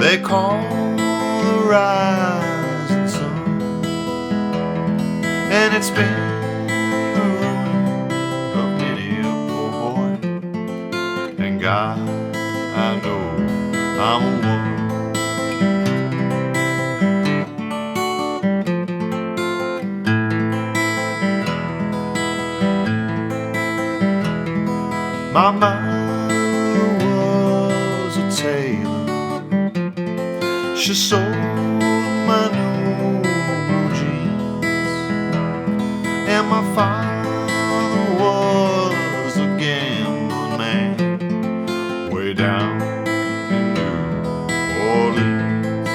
they call the rising sun, and it's been the ruin of many a poor boy. And God, I know I'm one. My mother was a tailor. She sewed my new blue jeans. And my father was a gambling man way down in New Orleans.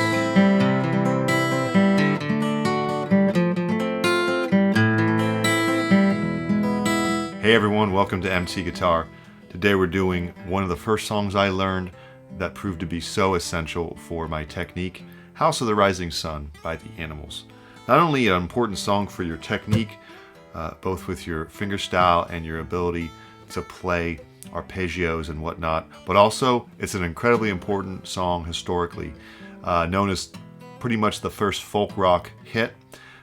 Hey everyone, welcome to MT Guitar. Today we're doing one of the first songs I learned that proved to be so essential for my technique, House of the Rising Sun by the Animals. Not only an important song for your technique, both with your fingerstyle and your ability to play arpeggios and whatnot, but also it's an incredibly important song historically, known as pretty much the first folk rock hit.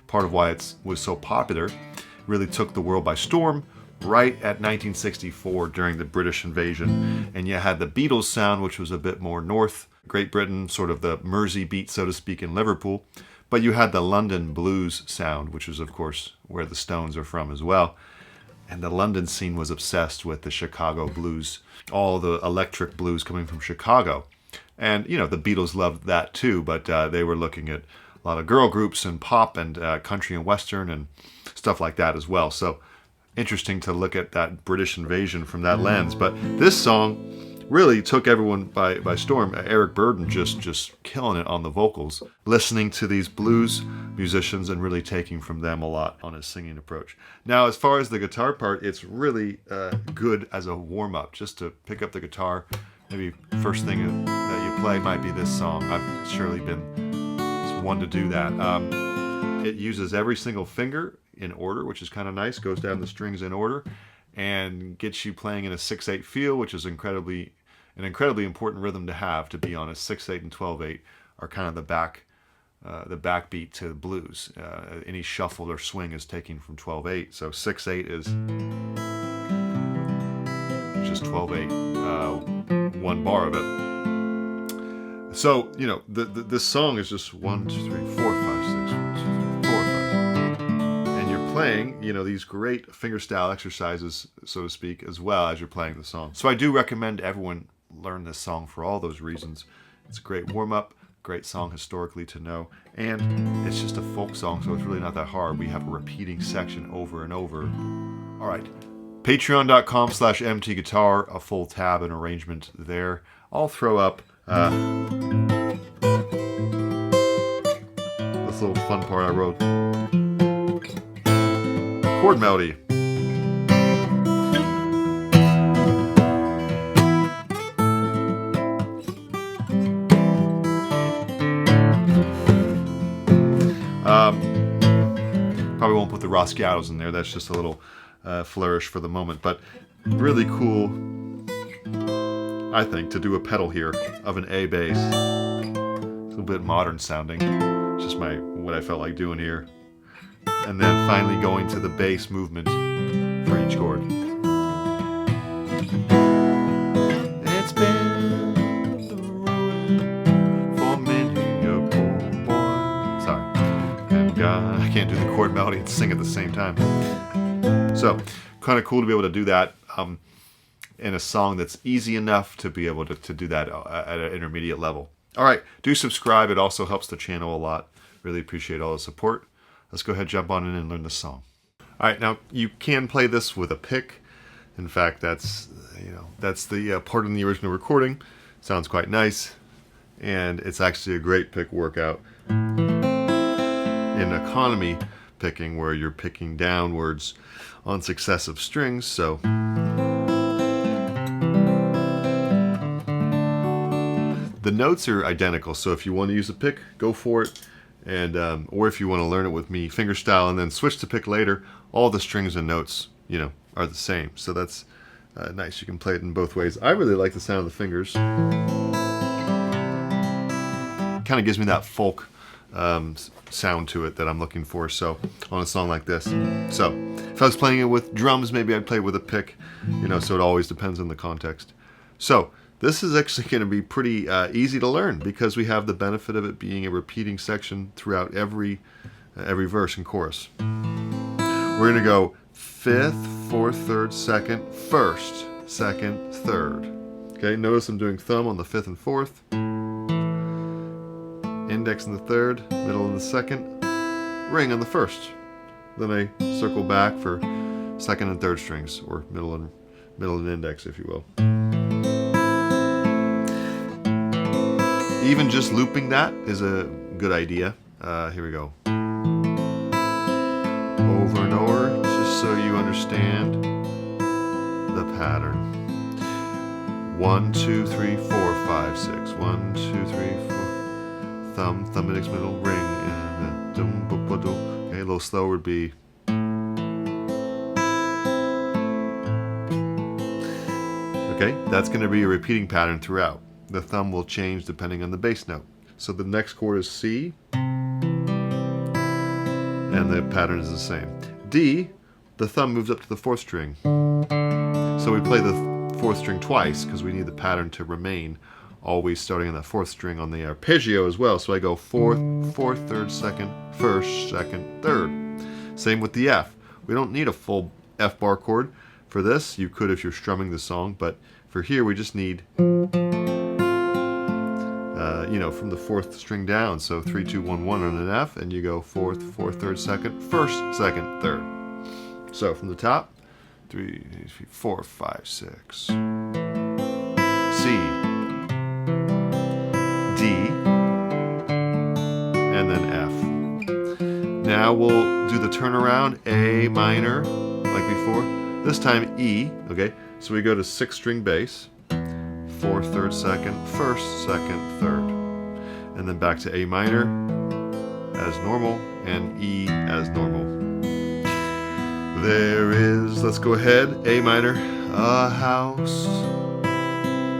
Part of why it was so popular, really took the world by storm right at 1964 during the British invasion. And you had the Beatles sound, which was a bit more north, Great Britain, sort of the Mersey beat, so to speak, in Liverpool. But you had the London blues sound, which is, of course, where the Stones are from as well. And the London scene was obsessed with the Chicago blues, all the electric blues coming from Chicago. And, you know, the Beatles loved that too, but they were looking at a lot of girl groups and pop and country and western and stuff like that as well. So interesting to look at that British invasion from that lens. But this song really took everyone by storm. Eric Burdon just killing it on the vocals, listening to these blues musicians and really taking from them a lot on his singing approach. Now, as far as the guitar part, it's really good as a warm-up, just to pick up the guitar. Maybe first thing that you play might be this song. I've surely been one to do that. It uses every single finger in order, which is kind of nice, goes down the strings in order, and gets you playing in a 6/8 feel, which is an incredibly important rhythm to have. To be on a 6/8 and 12/8 are kind of the backbeat to blues. Any shuffle or swing is taken from 12/8, so 6/8 is just 12/8, one bar of it. So, you know, this song is just 1, 2, 3, 4, 5, 6, 1, 2, 3, 4, 5. And you're playing, you know, these great fingerstyle exercises, so to speak, as well as you're playing the song. So I do recommend everyone learn this song for all those reasons. It's a great warm-up, great song historically to know, and it's just a folk song, so it's really not that hard. We have a repeating section over and over. All right, patreon.com/mtguitar, a full tab and arrangement there. I'll throw up this little fun part I wrote. Chord melody. Probably won't put the Roscatos in there. That's just a little flourish for the moment, but really cool, I think, to do a pedal here of an A bass. It's a little bit modern sounding. It's just what I felt like doing here. And then finally going to the bass movement for each chord. It's been the ruin for many a poor boy. Sorry. And I can't do the chord melody and sing at the same time. So, kind of cool to be able to do that in a song that's easy enough to be able to do that at an intermediate level. All right, do subscribe. It also helps the channel a lot. Really appreciate all the support. Let's go ahead, jump on in and learn this song. All right, now you can play this with a pick. In fact, that's the part in the original recording. Sounds quite nice, and it's actually a great pick workout in economy picking, where you're picking downwards on successive strings. So the notes are identical, so if you want to use a pick, go for it. And or if you want to learn it with me fingerstyle and then switch to pick later, all the strings and notes, you know, are the same. So that's nice. You can play it in both ways. I really like the sound of the fingers. kind of gives me that folk sound to it that I'm looking for. So on a song like this, so if I was playing it with drums, maybe I'd play it with a pick, so it always depends on the context. So this is actually going to be pretty easy to learn because we have the benefit of it being a repeating section throughout every verse and chorus. We're going to go 5th, 4th, 3rd, 2nd, 1st, 2nd, 3rd. Okay, notice I'm doing thumb on the 5th and 4th, index in the 3rd, middle in the 2nd, ring on the 1st. Then I circle back for 2nd and 3rd strings, or middle and index, if you will. Even just looping that is a good idea. Here we go. Over and over, just so you understand the pattern. 1, 2, 3, 4, 5, 6. 1, 2, 3, 4. Thumb, index, middle, ring, and then okay, a little slower would be. Okay, that's going to be a repeating pattern throughout. The thumb will change depending on the bass note. So the next chord is C, and the pattern is the same. D, the thumb moves up to the 4th string. So we play the 4th string twice because we need the pattern to remain always starting on that 4th string on the arpeggio as well. So I go 4th, 4th, 3rd, 2nd, 1st, 2nd, 3rd. Same with the F. We don't need a full F bar chord for this. You could if you're strumming the song, but for here we just need from the 4th string down. So 3, 2, 1, 1 on an F, and you go 4th, 4th, 3rd, 2nd, 1st, 2nd, 3rd. So from the top, 3, 4, 5, 6. C, D, and then F. Now we'll do the turnaround, A minor, like before. This time E, okay? So we go to 6th string bass, 4th, 3rd, 2nd, 1st, 2nd, 3rd. And then back to A minor as normal and E as normal. There is, let's go ahead, A minor, a house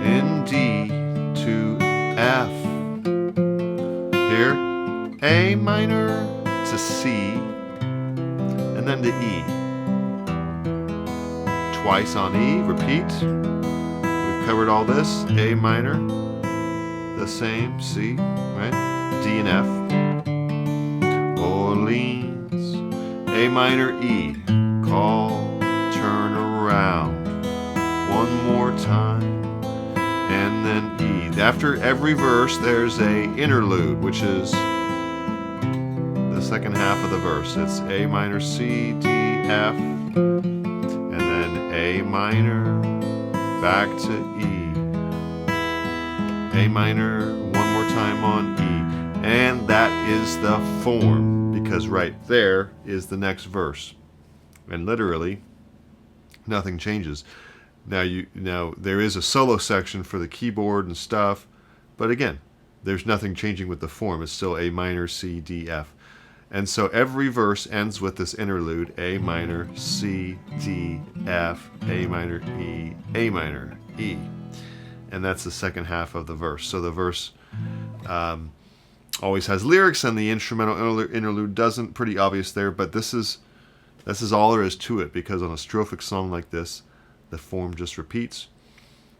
in D to F. Here, A minor to C, and then to E. Twice on E, repeat. We've covered all this. A minor, the same, C, right? D and F. Orleans, A minor, E. Call, turn around. One more time, and then E. After every verse, there's a interlude, which is the second half of the verse. It's A minor, C, D, F, and then A minor, back to E. A minor, one more time on E. And that is the form, because right there is the next verse. And literally, nothing changes. Now there is a solo section for the keyboard and stuff, but again, there's nothing changing with the form. It's still A minor, C, D, F. And so every verse ends with this interlude, A minor, C, D, F, A minor, E, A minor, E. And that's the second half of the verse. So the verse always has lyrics, and the instrumental interlude doesn't. Pretty obvious there, but this is all there is to it, because on a strophic song like this, the form just repeats.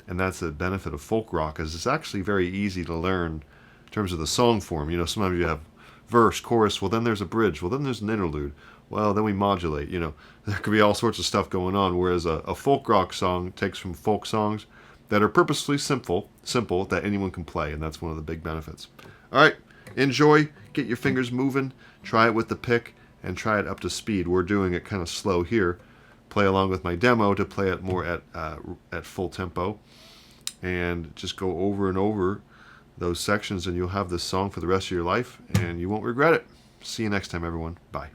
And that's the benefit of folk rock, is it's actually very easy to learn in terms of the song form. Sometimes you have verse, chorus, well then there's a bridge, well then there's an interlude, well then we modulate. There could be all sorts of stuff going on, whereas a folk rock song takes from folk songs that are purposely simple that anyone can play, and that's one of the big benefits. All right, enjoy, get your fingers moving, try it with the pick, and try it up to speed. We're doing it kind of slow here. Play along with my demo to play it more at full tempo, and just go over and over those sections, and you'll have this song for the rest of your life, and you won't regret it. See you next time, everyone. Bye.